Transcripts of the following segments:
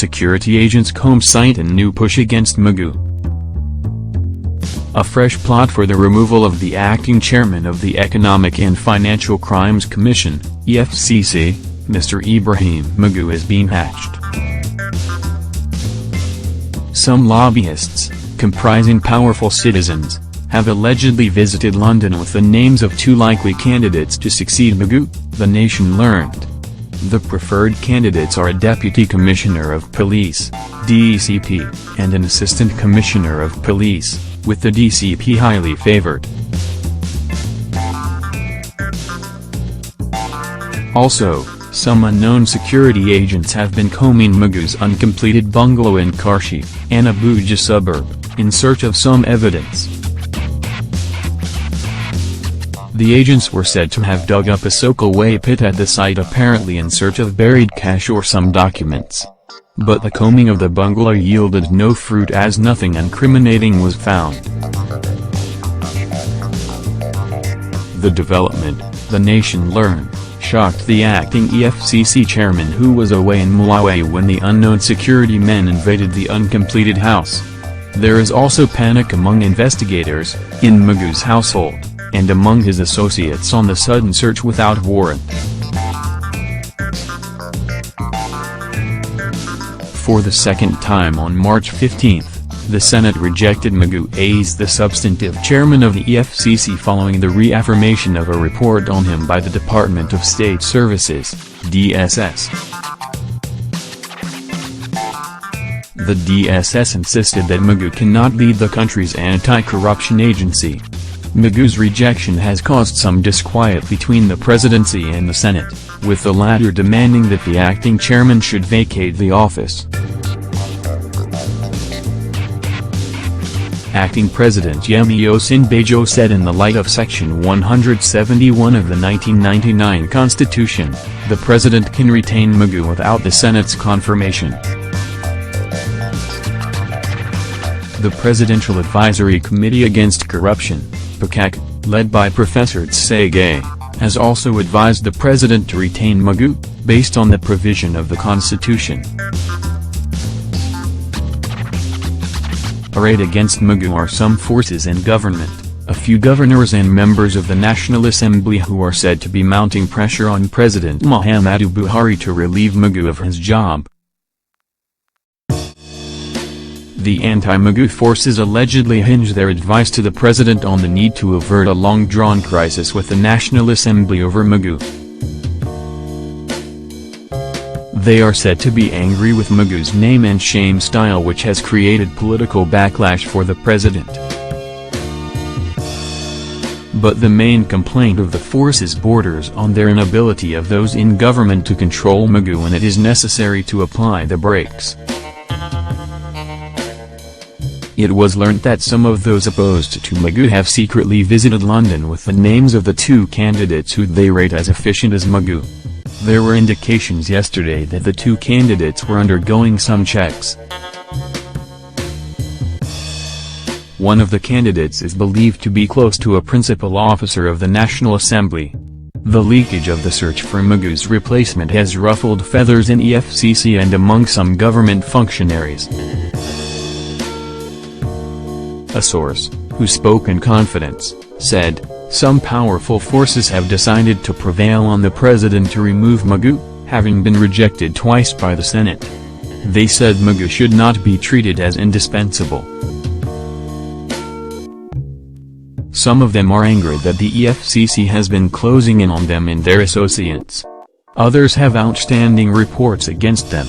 security agents comb site in new push against Magu. A fresh plot for the removal of the acting chairman of the Economic and Financial Crimes Commission, EFCC, Mr. Ibrahim Magu, is being hatched. Some lobbyists, comprising powerful citizens, have allegedly visited London with the names of two likely candidates to succeed Magu, the Nation learned. The preferred candidates are a Deputy Commissioner of Police, DCP, and an Assistant Commissioner of Police, with the DCP highly favored. Also, some unknown security agents have been combing Magu's uncompleted bungalow in Karshi, an Abuja suburb, in search of some evidence. The agents were said to have dug up a soakaway pit at the site, apparently in search of buried cash or some documents. But the combing of the bungalow yielded no fruit, as nothing incriminating was found. The development, the Nation learned, shocked the acting EFCC chairman, who was away in Malawi when the unknown security men invaded the uncompleted house. There is also panic among investigators, in Magu's household, and among his associates on the sudden search without warrant. For the second time on March 15, the Senate rejected Magu as the substantive chairman of the EFCC following the reaffirmation of a report on him by the Department of State Services, DSS. The DSS insisted that Magu cannot lead the country's anti-corruption agency. Magu's rejection has caused some disquiet between the presidency and the Senate, with the latter demanding that the acting chairman should vacate the office. Acting President Yemi Osinbajo said, in the light of Section 171 of the 1999 Constitution, the president can retain Magu without the Senate's confirmation. The Presidential Advisory Committee Against Corruption, PACAC, led by Professor Tsege, has also advised the president to retain Magu, based on the provision of the Constitution. Arrayed against Magu are some forces in government, a few governors and members of the National Assembly who are said to be mounting pressure on President Muhammadu Buhari to relieve Magu of his job. The anti-Magu forces allegedly hinge their advice to the president on the need to avert a long-drawn crisis with the National Assembly over Magu. They are said to be angry with Magu's name and shame style, which has created political backlash for the president. But the main complaint of the forces borders on their inability of those in government to control Magu when it is necessary to apply the brakes. It was learnt that some of those opposed to Magu have secretly visited London with the names of the two candidates who they rate as efficient as Magu. There were indications yesterday that the two candidates were undergoing some checks. One of the candidates is believed to be close to a principal officer of the National Assembly. The leakage of the search for Magu's replacement has ruffled feathers in EFCC and among some government functionaries. A source, who spoke in confidence, said, "Some powerful forces have decided to prevail on the president to remove Magu, having been rejected twice by the Senate. They said Magu should not be treated as indispensable. Some of them are angry that the EFCC has been closing in on them and their associates. Others have outstanding reports against them.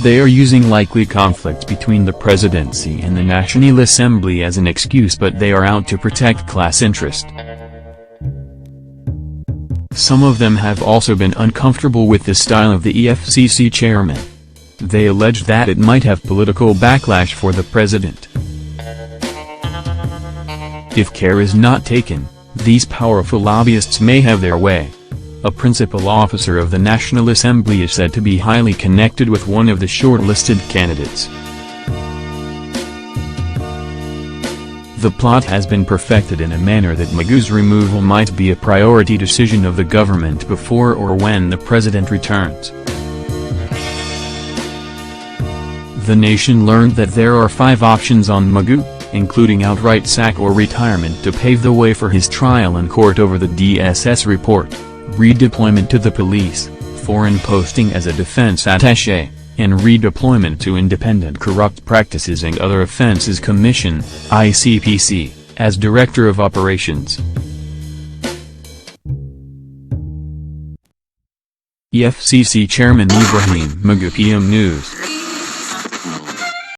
They are using likely conflict between the presidency and the National Assembly as an excuse, but they are out to protect class interest. Some of them have also been uncomfortable with the style of the EFCC chairman. They allege that it might have political backlash for the president. If care is not taken, these powerful lobbyists may have their way." A principal officer of the National Assembly is said to be highly connected with one of the shortlisted candidates. The plot has been perfected in a manner that Magu's removal might be a priority decision of the government before or when the president returns. The Nation learned that there are 5 options on Magu, including outright sack or retirement to pave the way for his trial in court over the DSS report, redeployment to the police, foreign posting as a defense attaché, and redeployment to Independent Corrupt Practices and Other Offenses Commission, ICPC, as Director of Operations. EFCC Chairman Ibrahim Magu, PM News.